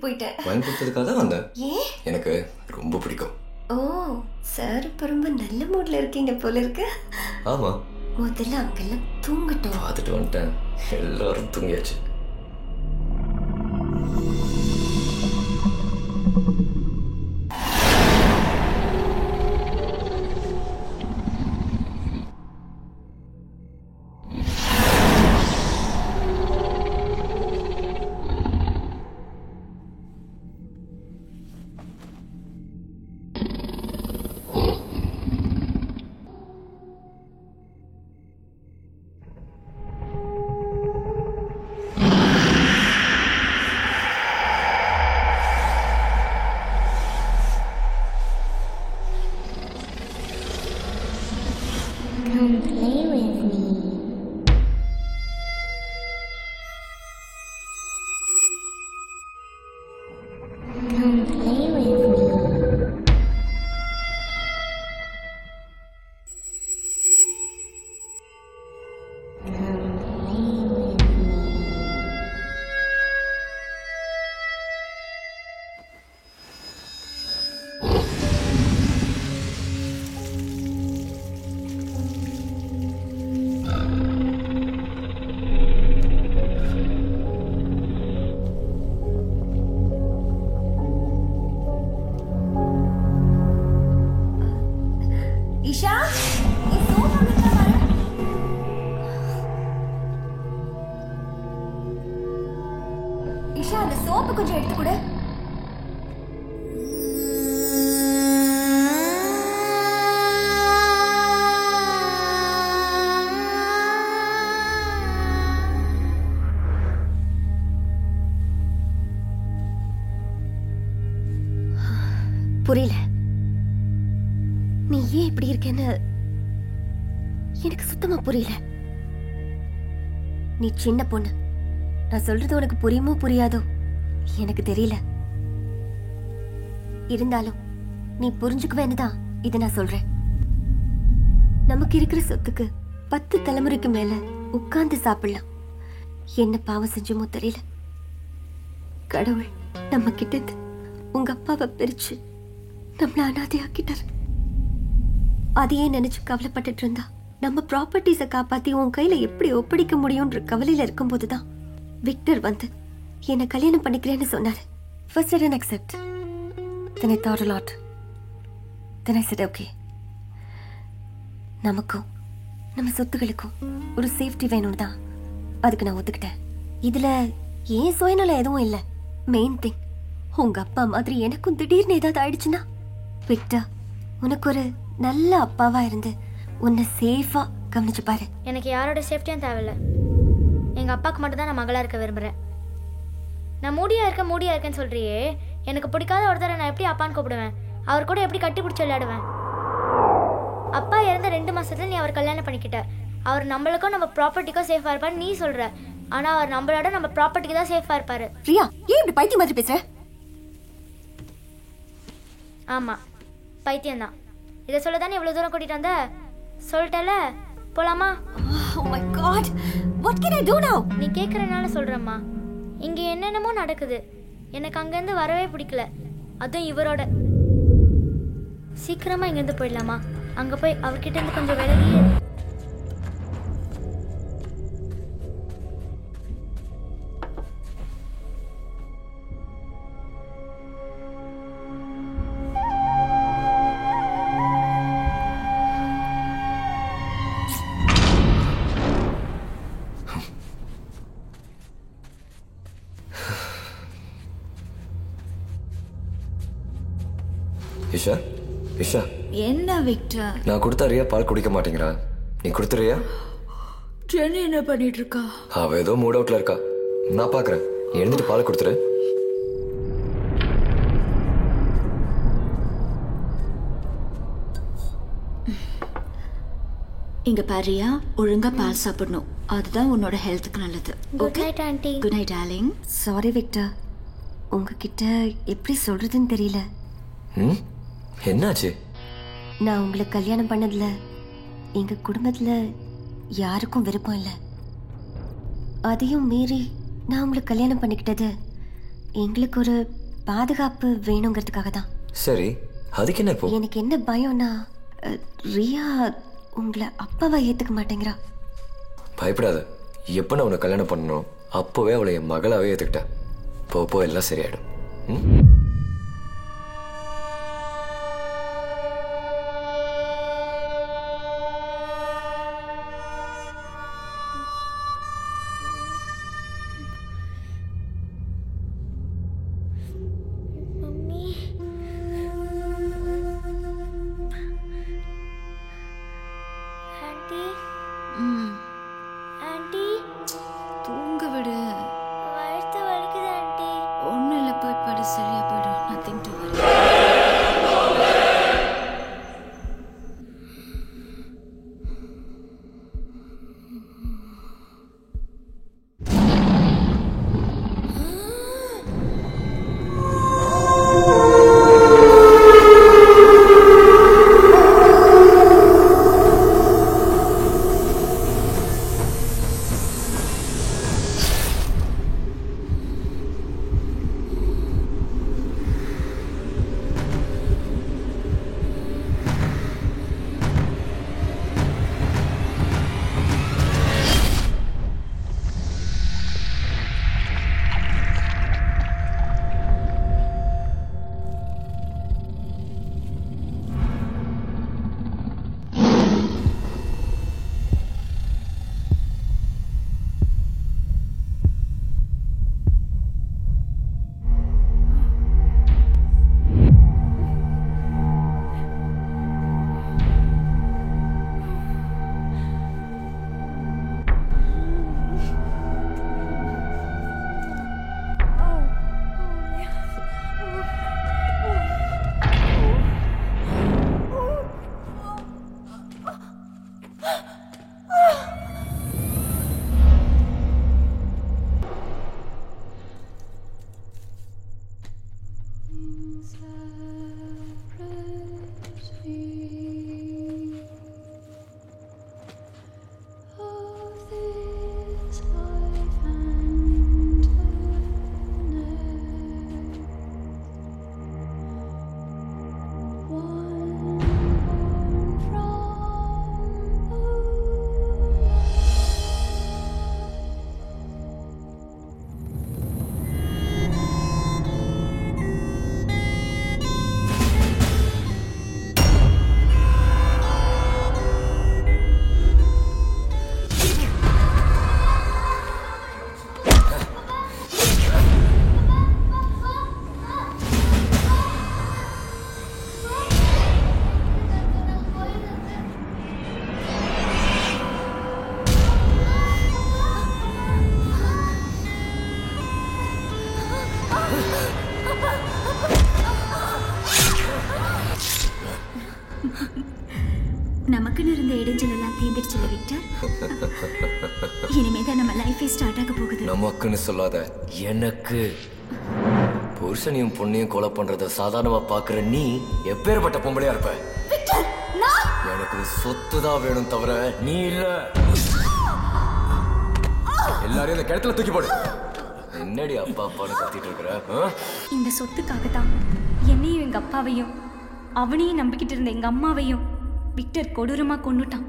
போயிட்டேன். வாங்கி கொடுத்ததுக்காக தான் வந்தேன். ஏன்? எனக்கு ரொம்ப பிடிக்கும். ஓ சார், இப்போ ரொம்ப நல்ல மூட்ல இருக்கீங்க போல இருக்கு. ஆமா, முதல்ல அங்கெல்லாம் தூங்கட்டும். பார்த்துட்டு வந்துட்டேன். எல்லாரும் தூங்கியாச்சு. ईशा, ये सोप हमें क्या मारा? ईशा, அந்த சோப்பு கொஞ்சம் எடுத்து கொடு. புரியல, நீ ஏன் இப்படி இருக்கேன்னு எனக்கு சுத்தமா புரியல. நீ சின்ன பொண்ணு, நான் சொல்றது உனக்கு புரியுமோ புரியாதோ எனக்கு தெரியல. இருந்தாலும் நீ புரிஞ்சுக்குவேன்னு தான் இதை நான் சொல்றேன். நமக்கு இருக்கிற சொத்துக்கு 10 தலைமுறைக்கு மேல உட்கார்ந்து சாப்பிடலாம். என்ன பாவம் செஞ்சோமோ தெரியல. கடவுள் நம்ம கிட்ட இருந்து உங்க அப்பாவை பிரிச்சு நம்மள அனாதையாக்கிட்டாரு. அதையே நினைச்சு கவலைப்பட்டுட்டு இருந்தா நம்ம ப்ராப்பர்ட்டிஸை காப்பாத்தி உன் கையில எப்படி ஒப்படைக்க முடியும்ன்ற கவலையில இருக்கும்போதுதான் விக்டர் வந்து என்னை கல்யாணம் பண்ணிக்கிறேன்னு சொன்னாரு. First I didn't accept. Then I thought a lot. Then I said okay. நமக்கும் நம்ம சொத்துகளுக்கும் ஒரு சேஃப்டி வேணும்னு தான் அதுக்கு நான் ஒத்துக்கிட்டேன். இதுல ஏன் சுயநலம் எதுவும் இல்லை. மெயின் திங், உங்க அப்பா மாதிரி எனக்கும் திடீர்னு ஏதாவது ஆயிடுச்சுன்னா விக்டர் உனக்கு ஒரு நல்ல அப்பாவா இருந்து உன்னை சேஃபா கவனிச்சு பாரு. எனக்கு யாரோட சேஃப்டியும் தேவையில்ல. எங்க அப்பாவுக்கு மட்டும் தான் நான் மகளா இருக்க விரும்புறேன். நான் மூடியா இருக்கேன்னு சொல்றியே, எனக்கு பிடிக்காத ஒருத்தரை நான் எப்படி அப்பான்னு கூப்பிடுவேன்? அவர் கூட எப்படி கட்டி பிடிச்சி விளையாடுவேன்? அப்பா இறந்த 2 மாசத்துல நீ அவர் கல்யாணம் பண்ணிக்கிட்ட. அவர் நம்மளுக்கும் நம்ம ப்ராப்பர்ட்டிக்கும் சேஃபா இருப்பாரு நீ சொல்ற. ஆனா அவர் நம்மளோட நம்ம ப்ராப்பர்ட்டிக்கு தான் சேஃபா இருப்பாரு. பிரியா, ஏன் இப்படி பைத்தியம் மாதிரி பேசுற? ஆமா, பைத்தியம் தான். இதை சொல்ல தானே இவ்வளவு தூரம் கூட்டிட்டு வந்த? சொல்லிட்டல, போலாமா? Oh my God, what can I do now? நீ கேட்கறனால சொல்றேம்மா. இங்க என்னென்னமோ நடக்குது. எனக்கு அங்கிருந்து வரவே பிடிக்கல, அதுவும் இவரோட. சீக்கிரமா இங்கிருந்து போயிடலாமா? அங்க போய் அவர்கிட்ட இருந்து கொஞ்சம் விலகி. இஷா, இஷா, என்ன விக்டர்? நான் கொடுத்தா ரியா பால் குடிக்க மாட்டேங்கிறா. நீ கொடுத்துறியா? ஜெனி என்ன பண்ணிட்டு இருக்கா? அவ ஏதோ மூட் அவுட்ல இருக்கா. நான் பாக்குறேன். நீ எழுந்துட்டு பால் கொடுத்துரு. இங்க பாரியா, ஒழுங்கா பால் சாப்பிடணும். அதுதான் உன்னோட ஹெல்த்துக்கு நல்லது. Good night aunty. Good night darling. Sorry Victor, உங்ககிட்ட எப்படி சொல்றதுன்னு தெரியல. என்னாச்சு? நான் உங்களை கல்யாணம் பண்ணதுல எங்க குடும்பத்துல யாருக்கும் விருப்பம் இல்லை. அதையும் மீறி நான் உங்களை கல்யாணம் பண்ணிக்கிட்டது எங்களுக்கு ஒரு பாதுகாப்பு வேணுங்கிறதுக்காக தான். சரி, அதுக்கு என்ன இப்போ? எனக்கு என்ன பயம்னா ரியா உங்களை அப்பாவா ஏத்துக்க மாட்டேங்கிறா. பயப்படாத, எப்போ நான் உன்னை கல்யாணம் பண்ணணும் அப்போவே அவளை என் மகளாவே ஏற்றுக்கிட்டேன். போ எல்லாம் சரியாயிடும். தூங்க விடு. ஒன்றும் இல்லை, போய் படு, சரியா போயிடும். Nothing to worry. நமக்குன்னு இருந்த இடைஞ்சல் எல்லாம் தீர்ந்துடுச்சுல விக்டர். இனிமேதான் நம்ம லைஃபே ஸ்டார்ட் ஆக போகுது. நமக்குன்னு சொல்லாத, எனக்கு. புருஷனையும் பொண்ணையும் கொலை பண்றத சாதாரணமா பாக்குற நீ எப்பேற்பட்ட பொம்பளையா இருப்ப? எனக்கு சொத்து தான் வேணும் தவிர நீ இல்ல. எல்லாரையும் இந்த கிணத்துல தூக்கி போடு. என்னடி அப்பா அப்பான்னு கத்திட்டு இருக்கிற? இந்த சொத்துக்காக தான் என்னையும் எங்க அப்பாவையும் அவனையும் நம்பிக்கிட்டு இருந்த எங்க அம்மாவையும் விக்டர் கொடூரமா கொன்னுட்டான்.